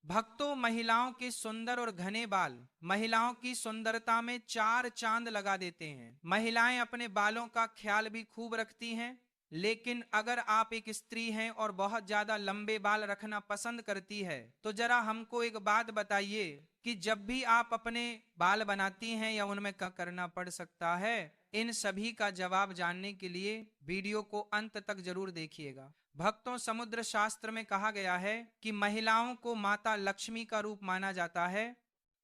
भक्तों, महिलाओं के सुंदर और घने बाल महिलाओं की सुंदरता में चार चांद लगा देते हैं। महिलाएं अपने बालों का ख्याल भी खूब रखती हैं। लेकिन अगर आप एक स्त्री हैं और बहुत ज्यादा लंबे बाल रखना पसंद करती है, तो जरा हमको एक बात बताइए कि जब भी आप अपने बाल बनाती हैं या उनमें क्या करना पड़ सकता है। इन सभी का जवाब जानने के लिए वीडियो को अंत तक जरूर देखिएगा। भक्तों, समुद्र शास्त्र में कहा गया है कि महिलाओं को माता लक्ष्मी का रूप माना जाता है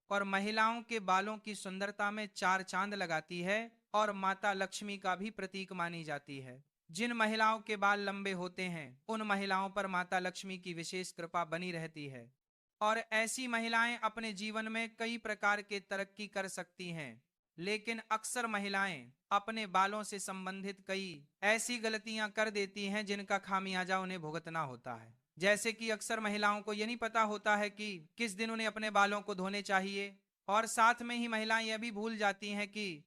और महिलाओं के बालों की सुंदरता में चार चांद लगाती है और माता लक्ष्मी का भी प्रतीक मानी जाती है। जिन महिलाओं के बाल लंबे होते हैं, उन महिलाओं पर माता लक्ष्मी की विशेष कृपा बनी रहती है और ऐसी महिलाएं अपने जीवन में कई प्रकार के तरक्की कर सकती हैं। लेकिन अक्सर महिलाएं अपने बालों से संबंधित कई ऐसी गलतियां कर देती हैं जिनका खामियाजा उन्हें भुगतना होता है। जैसे कि अक्सर महिलाओं को ये नहीं पता होता है कि किस दिन उन्हें अपने बालों को धोने चाहिए, और साथ में ही महिलाएं यह भी भूल जाती हैं कि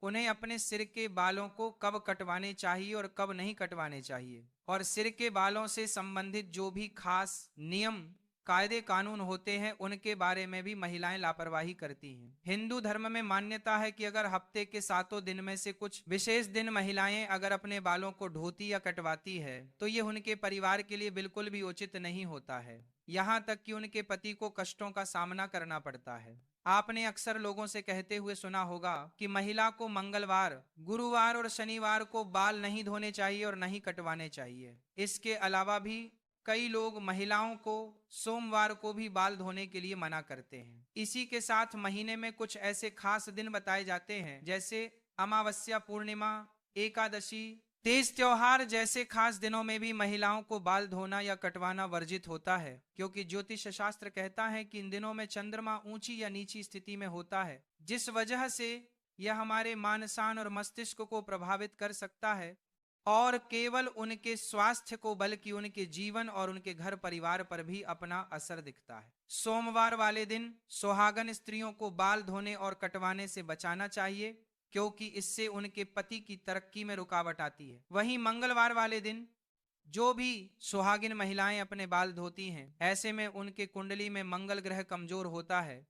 उन्हें अपने सिर के बालों को कब कटवाने चाहिए और कब नहीं कटवाने चाहिए। और सिर के बालों से संबंधित जो भी खास नियम कायदे कानून होते हैं, उनके बारे में भी महिलाएं लापरवाही करती हैं। हिंदू धर्म में मान्यता है कि अगर हफ्ते के 7 दिन में से कुछ विशेष दिन महिलाएं अगर अपने बालों को धोती या कटवाती है, तो ये उनके परिवार के लिए बिल्कुल भी उचित नहीं होता है। यहाँ तक कि उनके पति को कष्टों का सामना करना पड़ता है। आपने अक्सर लोगों से कहते हुए सुना होगा कि महिला को मंगलवार, गुरुवार और शनिवार को बाल नहीं धोने चाहिए और नहीं कटवाने चाहिए। इसके अलावा भी कई लोग महिलाओं को सोमवार को भी बाल धोने के लिए मना करते हैं। इसी के साथ महीने में कुछ ऐसे खास दिन बताए जाते हैं, जैसे अमावस्या, पूर्णिमा, एकादशी, तीज त्योहार जैसे खास दिनों में भी महिलाओं को बाल धोना या कटवाना वर्जित होता है, क्योंकि ज्योतिष शास्त्र कहता है कि इन दिनों में चंद्रमा ऊंची या नीची स्थिति में होता है, जिस वजह से यह हमारे मानसान और मस्तिष्क को प्रभावित कर सकता है और केवल उनके स्वास्थ्य को बल्कि उनके जीवन और उनके घर परिवार पर भी अपना असर दिखता है। सोमवार वाले दिन सुहागन स्त्रियों को बाल धोने और कटवाने से बचाना चाहिए, क्योंकि इससे उनके पति की तरक्की में रुकावट आती है। वहीं मंगलवार वाले दिन जो भी सुहागिन महिलाएं अपने बाल धोती हैं, ऐसे में उनके कुंडली में मंगल ग्रह कमजोर होता है।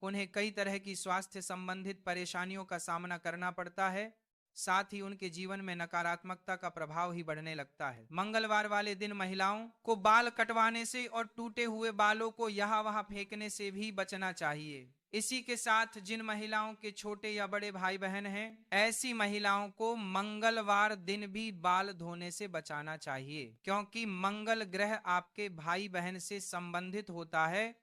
उन्हें कई तरह की स्वास्थ्य संबंधित परेशानियों का सामना करना पड़ता है, साथ ही उनके जीवन में नकारात्मकता का प्रभाव ही बढ़ने लगता है। मंगलवार वाले दिन महिलाओं को बाल कटवाने से और टूटे हुए बालों को यहाँ वहां फेंकने से भी बचना चाहिए। इसी के साथ जिन महिलाओं के छोटे या बड़े भाई बहन हैं, ऐसी महिलाओं को मंगलवार दिन भी बाल धोने से बचाना चाहिए, क्योंकि मंगल ग्रह आपके भाई बहन से संबंधित होता है।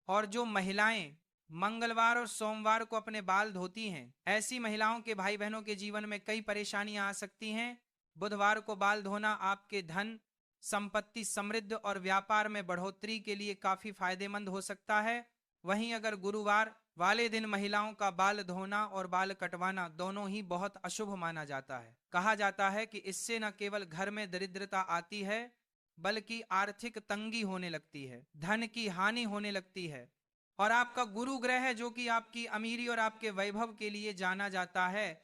और जो महिलाएं मंगलवार और सोमवार को अपने बाल धोती हैं, ऐसी महिलाओं के भाई बहनों के जीवन में कई परेशानियां आ सकती हैं। बुधवार को बाल धोना आपके धन, संपत्ति, समृद्धि और व्यापार में बढ़ोतरी के लिए काफी फायदेमंद हो सकता है। वहीं अगर गुरुवार वाले दिन महिलाओं का बाल धोना और बाल कटवाना दोनों ही बहुत अशुभ माना जाता है। कहा जाता है कि इससे न केवल घर में दरिद्रता आती है, बल्कि आर्थिक तंगी होने लगती है, धन की हानि होने लगती है, और आपका गुरु ग्रह है जो कि आपकी अमीरी और आपके वैभव के लिए जाना जाता है,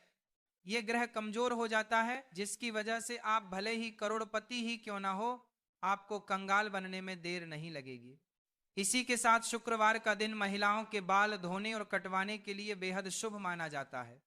यह ग्रह कमजोर हो जाता है, जिसकी वजह से आप भले ही करोड़पति ही क्यों ना हो, आपको कंगाल बनने में देर नहीं लगेगी। इसी के साथ शुक्रवार का दिन महिलाओं के बाल धोने और कटवाने के लिए बेहद शुभ माना जाता है।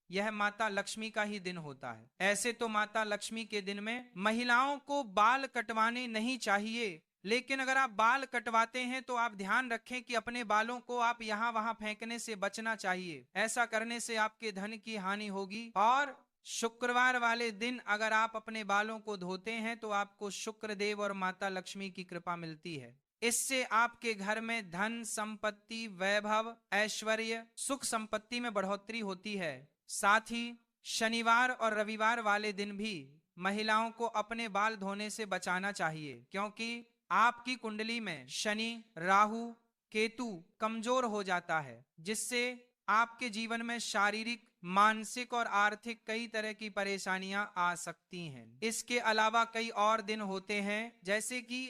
यह माता लक्ष्मी का ही दिन होता है। ऐसे तो माता लक्ष्मी के दिन में महिलाओं को बाल कटवाने नहीं चाहिए, लेकिन अगर आप बाल कटवाते हैं तो आप ध्यान रखें कि अपने बालों को आप यहाँ वहां फेंकने से बचना चाहिए। ऐसा करने से आपके धन की हानि होगी। और शुक्रवार वाले दिन अगर आप अपने बालों को धोते हैं तो आपको शुक्र देव और माता लक्ष्मी की कृपा मिलती है। इससे आपके घर में धन, संपत्ति, वैभव, ऐश्वर्य, सुख संपत्ति में बढ़ोतरी होती है। साथ ही शनिवार और रविवार वाले दिन भी महिलाओं को अपने बाल धोने से बचाना चाहिए, क्योंकि आपकी कुंडली में शनि, राहु, केतु कमजोर हो जाता है, जिससे आपके जीवन में शारीरिक, मानसिक और आर्थिक कई तरह की परेशानियां आ सकती हैं। इसके अलावा कई और दिन होते हैं, जैसे कि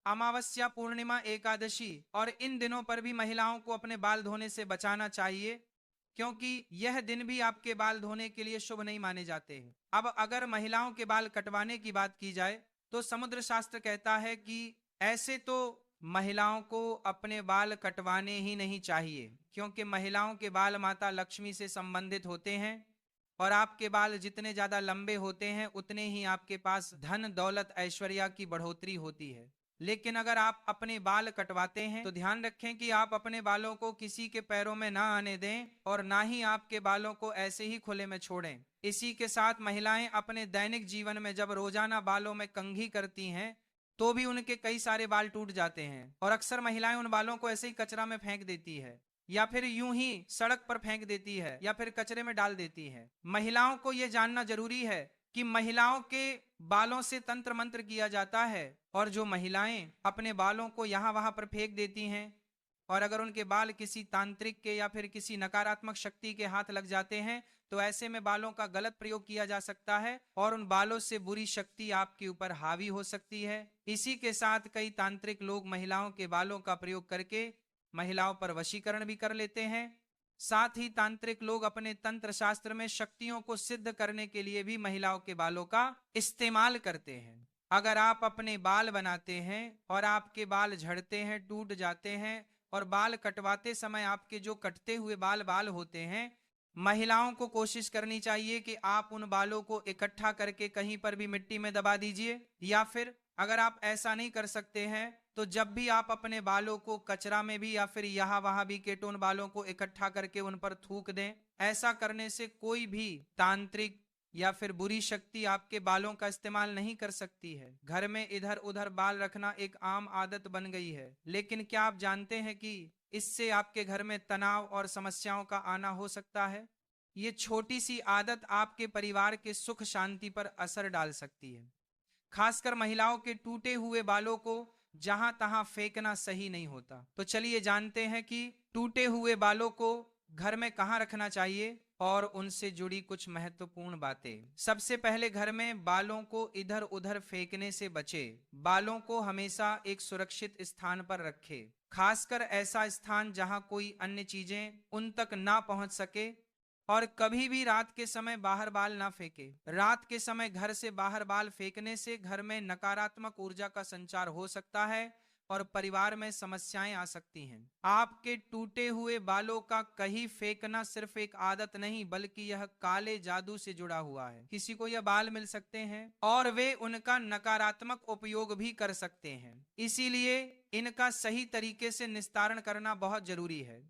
अमावस्या, पूर्णिमा, एकादशी, और इन दिनों पर भी महिलाओं को अपने बाल धोने से बचाना चाहिए, क्योंकि यह दिन भी आपके बाल धोने के लिए शुभ नहीं माने जाते हैं। अब अगर महिलाओं के बाल कटवाने की बात की जाए तो समुद्र शास्त्र कहता है कि ऐसे तो महिलाओं को अपने बाल कटवाने ही नहीं चाहिए, क्योंकि महिलाओं के बाल माता लक्ष्मी से संबंधित होते हैं और आपके बाल जितने ज्यादा लंबे होते हैं उतने ही आपके पास धन दौलत ऐश्वर्या की बढ़ोतरी होती है। लेकिन अगर आप अपने बाल कटवाते हैं तो ध्यान रखें कि आप अपने बालों को किसी के पैरों में ना आने दें और ना ही आपके बालों को ऐसे ही खुले में छोड़ें। इसी के साथ महिलाएं अपने दैनिक जीवन में जब रोजाना बालों में कंघी करती हैं तो भी उनके कई सारे बाल टूट जाते हैं और अक्सर महिलाएं उन बालों को ऐसे ही कचरा में फेंक देती है या फिर यूं ही सड़क पर फेंक देती है या फिर कचरे में डाल देती है। महिलाओं को यह जानना जरूरी है कि महिलाओं के बालों से तंत्र मंत्र किया जाता है और जो महिलाएं अपने बालों को यहाँ वहां पर फेंक देती हैं और अगर उनके बाल किसी तांत्रिक के या फिर किसी नकारात्मक शक्ति के हाथ लग जाते हैं तो ऐसे में बालों का गलत प्रयोग किया जा सकता है और उन बालों से बुरी शक्ति आपके ऊपर हावी हो सकती है। इसी के साथ कई तांत्रिक लोग महिलाओं के बालों का प्रयोग करके महिलाओं पर वशीकरण भी कर लेते हैं। साथ ही तांत्रिक लोग अपने तंत्र शास्त्र में शक्तियों को सिद्ध करने के लिए भी महिलाओं के बालों का इस्तेमाल करते हैं। अगर आप अपने बाल बनाते हैं और आपके बाल झड़ते हैं, टूट जाते हैं और बाल कटवाते समय आपके जो कटते हुए बाल होते हैं, महिलाओं को कोशिश करनी चाहिए कि आप उन बालों को इकट्ठा करके कहीं पर भी मिट्टी में दबा दीजिए या फिर अगर आप ऐसा नहीं कर सकते हैं तो जब भी आप अपने बालों को कचरा में भी या फिर यहाँ वहां भी केटोन बालों को इकट्ठा करके उन पर थूक दें। ऐसा करने से कोई भी तांत्रिक या फिर बुरी शक्ति आपके बालों का इस्तेमाल नहीं कर सकती है। घर में इधर उधर बाल रखना एक आम आदत बन गई है, लेकिन क्या आप जानते हैं कि इससे आपके घर में तनाव और समस्याओं का आना हो सकता है। ये छोटी सी आदत आपके परिवार के सुख शांति पर असर डाल सकती है। खासकर महिलाओं के टूटे हुए बालों को जहां तहां फेंकना सही नहीं होता। तो चलिए जानते हैं कि टूटे हुए बालों को घर में कहां रखना चाहिए और उनसे जुड़ी कुछ महत्वपूर्ण बातें। सबसे पहले घर में बालों को इधर उधर फेंकने से बचे। बालों को हमेशा एक सुरक्षित स्थान पर रखें, खासकर ऐसा स्थान जहां कोई अन्य चीजें उन तक ना पहुंच सके और कभी भी रात के समय बाहर बाल ना फेंके। रात के समय घर से बाहर बाल फेंकने से घर में नकारात्मक ऊर्जा का संचार हो सकता है और परिवार में समस्याएं आ सकती हैं। आपके टूटे हुए बालों का कहीं फेंकना सिर्फ एक आदत नहीं बल्कि यह काले जादू से जुड़ा हुआ है। किसी को यह बाल मिल सकते हैं और वे उनका नकारात्मक उपयोग भी कर सकते हैं, इसीलिए इनका सही तरीके से निस्तारण करना बहुत जरूरी है।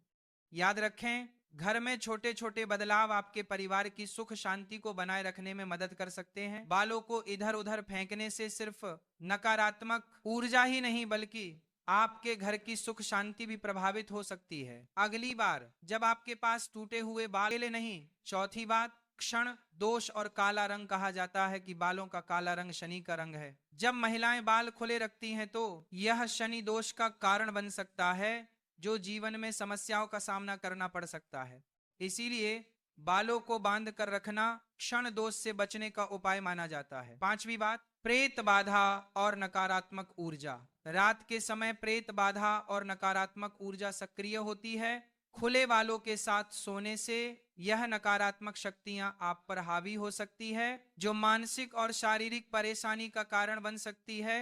याद रखें, घर में छोटे छोटे बदलाव आपके परिवार की सुख शांति को बनाए रखने में मदद कर सकते हैं। बालों को इधर उधर फेंकने से सिर्फ नकारात्मक ऊर्जा ही नहीं बल्कि आपके घर की सुख शांति भी प्रभावित हो सकती है। अगली बार जब आपके पास टूटे हुए बाल नहीं। चौथी बात, क्षण दोष और काला रंग कहा जाता है कि बालों का काला रंग शनि का रंग है। जब महिलाएं बाल खुले रखती हैं तो यह शनि दोष का कारण बन सकता है जो जीवन में समस्याओं का सामना करना पड़ सकता है। इसीलिए बालों को बांध कर रखना क्षण दोष से बचने का उपाय माना जाता है। पांचवी बात, प्रेत बाधा और नकारात्मक ऊर्जा। रात के समय प्रेत बाधा और नकारात्मक ऊर्जा सक्रिय होती है। खुले बालों के साथ सोने से यह नकारात्मक शक्तियां आप पर हावी हो सकती है जो मानसिक और शारीरिक परेशानी का कारण बन सकती है।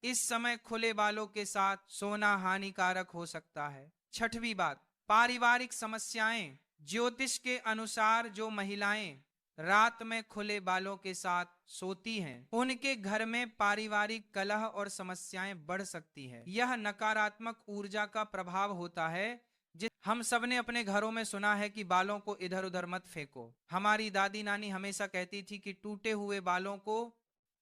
इस समय खुले बालों के साथ सोना हानिकारक हो सकता है। छठवीं बात, पारिवारिक समस्याएं। ज्योतिष के अनुसार जो महिलाएं रात में खुले बालों के साथ सोती हैं उनके घर में पारिवारिक कलह और समस्याएं बढ़ सकती है। यह नकारात्मक ऊर्जा का प्रभाव होता है। हम सब ने अपने घरों में सुना है कि बालों को इधर उधर मत फेंको। हमारी दादी नानी हमेशा कहती थी कि टूटे हुए बालों को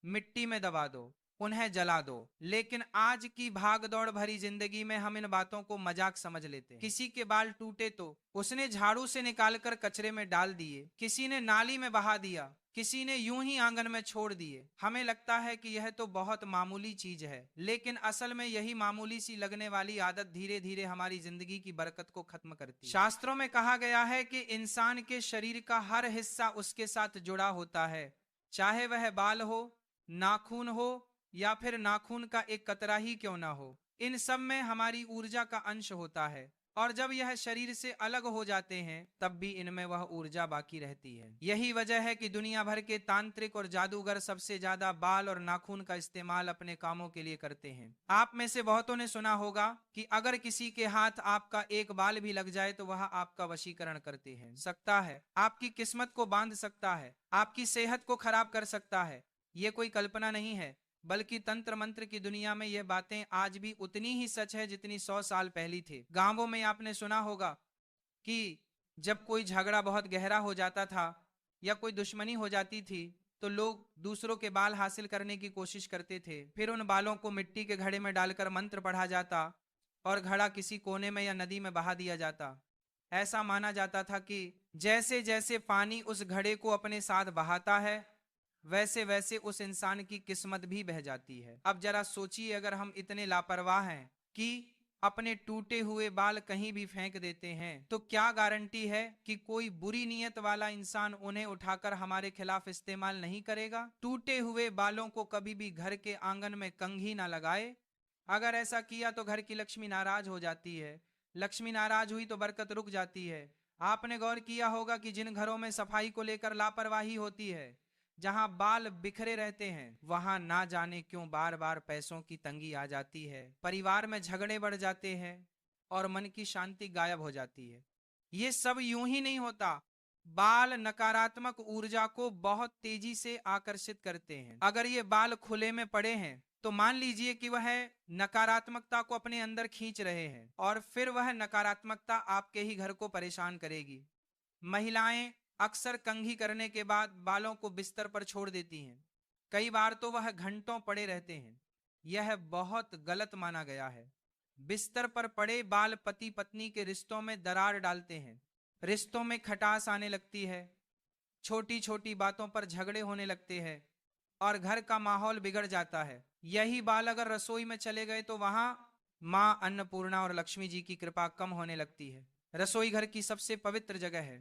मिट्टी में दबा दो, उन्हें जला दो। लेकिन आज की भागदौड़ भरी जिंदगी में हम इन बातों को मजाक समझ लेते हैं। किसी के बाल टूटे तो उसने झाड़ू से निकालकर कचरे में डाल दिए, किसी ने नाली में बहा दिया, किसी ने यूं ही आंगन में छोड़ दिए। हमें लगता है कि यह तो बहुत मामूली चीज है, लेकिन असल में यही मामूली सी लगने वाली आदत धीरे धीरे हमारी जिंदगी की बरकत को खत्म करती है। शास्त्रों में कहा गया है कि इंसान के शरीर का हर हिस्सा उसके साथ जुड़ा होता है, चाहे वह बाल हो, नाखून हो या फिर नाखून का एक कतरा ही क्यों ना हो। इन सब में हमारी ऊर्जा का अंश होता है और जब यह शरीर से अलग हो जाते हैं तब भी इनमें वह ऊर्जा बाकी रहती है। यही वजह है कि दुनिया भर के तांत्रिक और जादूगर सबसे ज्यादा बाल और नाखून का इस्तेमाल अपने कामों के लिए करते हैं। आप में से बहुतों ने सुना होगा कि अगर किसी के हाथ आपका एक बाल भी लग जाए तो वह आपका वशीकरण करते हैं, सकता है, आपकी किस्मत को बांध सकता है, आपकी सेहत को खराब कर सकता है। ये कोई कल्पना नहीं है, बल्कि तंत्र मंत्र की दुनिया में ये बातें आज भी उतनी ही सच है जितनी 100 साल पहली थी। गांवों में आपने सुना होगा कि जब कोई झगड़ा बहुत गहरा हो जाता था या कोई दुश्मनी हो जाती थी तो लोग दूसरों के बाल हासिल करने की कोशिश करते थे। फिर उन बालों को मिट्टी के घड़े में डालकर मंत्र पढ़ा जाता और घड़ा किसी कोने में या नदी में बहा दिया जाता। ऐसा माना जाता था कि जैसे जैसे पानी उस घड़े को अपने साथ बहाता है वैसे वैसे उस इंसान की किस्मत भी बह जाती है। अब जरा सोचिए, अगर हम इतने लापरवाह हैं कि अपने टूटे हुए बाल कहीं भी फेंक देते हैं तो क्या गारंटी है कि कोई बुरी नीयत वाला इंसान उन्हें उठाकर हमारे खिलाफ इस्तेमाल नहीं करेगा। टूटे हुए बालों को कभी भी घर के आंगन में कंघी ना लगाए। अगर ऐसा किया तो घर की लक्ष्मी नाराज हो जाती है, लक्ष्मी नाराज हुई तो बरकत रुक जाती है। आपने गौर किया होगा कि जिन घरों में सफाई को लेकर लापरवाही होती है, जहां बाल बिखरे रहते हैं, वहां ना जाने क्यों बार बार पैसों की तंगी आ जाती है, परिवार में झगड़े बढ़ जाते हैं और मन की शांति गायब हो जाती है। ये सब यूं ही नहीं होता। बाल नकारात्मक ऊर्जा को बहुत तेजी से आकर्षित करते हैं। अगर ये बाल खुले में पड़े हैं तो मान लीजिए कि वह नकारात्मकता को अपने अंदर खींच रहे हैं और फिर वह नकारात्मकता आपके ही घर को परेशान करेगी। महिलाएं अक्सर कंघी करने के बाद बालों को बिस्तर पर छोड़ देती हैं। कई बार तो वह घंटों पड़े रहते हैं। यह बहुत गलत माना गया है। बिस्तर पर पड़े बाल पति पत्नी के रिश्तों में दरार डालते हैं, रिश्तों में खटास आने लगती है, छोटी छोटी बातों पर झगड़े होने लगते हैं और घर का माहौल बिगड़ जाता है। यही बाल अगर रसोई में चले गए तो वहां मां अन्नपूर्णा और लक्ष्मी जी की कृपा कम होने लगती है। रसोई घर की सबसे पवित्र जगह है,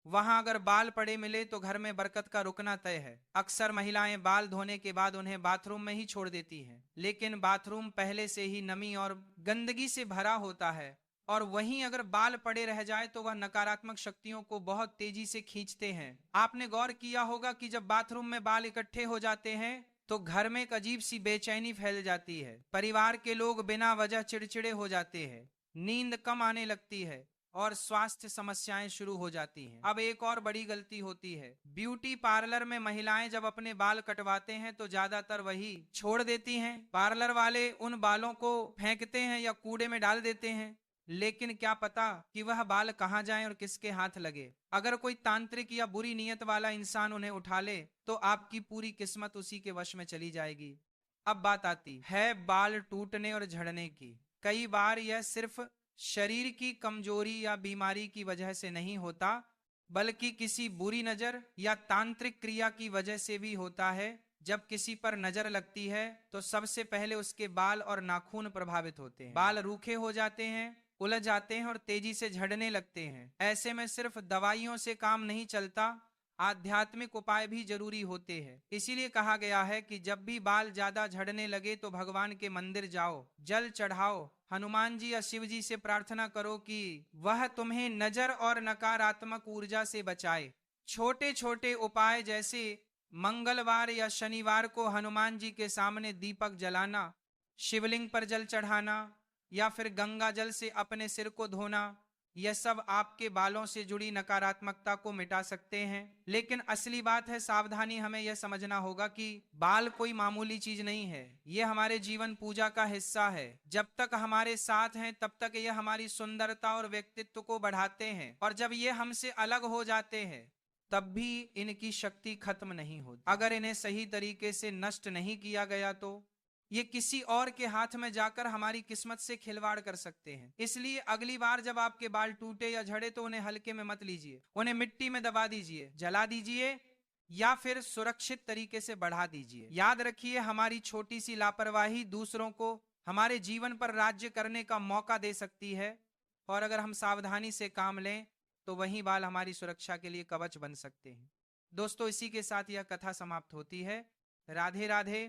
वहां अगर बाल पड़े मिले तो घर में बरकत का रुकना तय है। अक्सर महिलाएं बाल धोने के बाद उन्हें बाथरूम में ही छोड़ देती हैं, लेकिन बाथरूम पहले से ही नमी और गंदगी से भरा होता है और वहीं अगर बाल पड़े रह जाए तो वह नकारात्मक शक्तियों को बहुत तेजी से खींचते हैं। आपने गौर किया होगा कि जब बाथरूम में बाल इकट्ठे हो जाते हैं तो घर में एक अजीब सी बेचैनी फैल जाती है। परिवार के लोग बिना वजह चिड़चिड़े हो जाते हैं, नींद कम आने लगती है और स्वास्थ्य समस्याएं शुरू हो जाती हैं। अब एक और बड़ी गलती होती है। ब्यूटी पार्लर में महिलाएं जब अपने बाल कटवाते हैं तो ज्यादातर वही छोड़ देती हैं। पार्लर वाले उन बालों को फेंकते हैं या कूड़े में डाल देते हैं, लेकिन क्या पता कि वह बाल कहां जाएं और किसके हाथ लगे। अगर कोई तांत्रिक या बुरी नीयत वाला इंसान उन्हें उठा ले तो आपकी पूरी किस्मत उसी के वश में चली जाएगी। अब बात आती है बाल टूटने और झड़ने की। कई बार यह सिर्फ शरीर की कमजोरी या बीमारी की वजह से नहीं होता, बल्कि किसी बुरी नजर या तांत्रिक क्रिया की वजह से भी होता है। जब किसी पर नजर लगती है तो सबसे पहले उसके बाल और नाखून प्रभावित होते हैं। बाल रूखे हो जाते हैं, उलझ जाते हैं और तेजी से झड़ने लगते हैं। ऐसे में सिर्फ दवाइयों से काम नहीं चलता, आध्यात्मिक उपाय भी जरूरी होते हैं। इसीलिए कहा गया है कि जब भी बाल ज्यादा झड़ने लगे तो भगवान के मंदिर जाओ, जल चढ़ाओ, हनुमान जी या शिव जी से प्रार्थना करो कि वह तुम्हें नजर और नकारात्मक ऊर्जा से बचाए। छोटे छोटे उपाय जैसे मंगलवार या शनिवार को हनुमान जी के सामने दीपक जलाना, शिवलिंग पर जल चढ़ाना या फिर गंगा जल से अपने सिर को धोना, यह सब आपके बालों से जुड़ी नकारात्मकता को मिटा सकते हैं। लेकिन असली बात है, सावधानी हमें यह समझना होगा कि बाल कोई मामूली चीज नहीं है, यह हमारे जीवन पूजा का हिस्सा है। जब तक हमारे साथ हैं तब तक यह हमारी सुंदरता और व्यक्तित्व को बढ़ाते हैं, और जब ये हमसे अलग हो जाते हैं तब भी इनकी शक्ति खत्म नहीं होती। अगर इन्हें सही तरीके से नष्ट नहीं किया गया तो ये किसी और के हाथ में जाकर हमारी किस्मत से खिलवाड़ कर सकते हैं। इसलिए अगली बार जब आपके बाल टूटे या झड़े तो उन्हें हल्के में मत लीजिए, उन्हें मिट्टी में दबा दीजिए, जला दीजिए या फिर सुरक्षित तरीके से बढ़ा दीजिए। याद रखिए, हमारी छोटी सी लापरवाही दूसरों को हमारे जीवन पर राज्य करने का मौका दे सकती है, और अगर हम सावधानी से काम लें तो वही बाल हमारी सुरक्षा के लिए कवच बन सकते हैं। दोस्तों, इसी के साथ यह कथा समाप्त होती है। राधे राधे।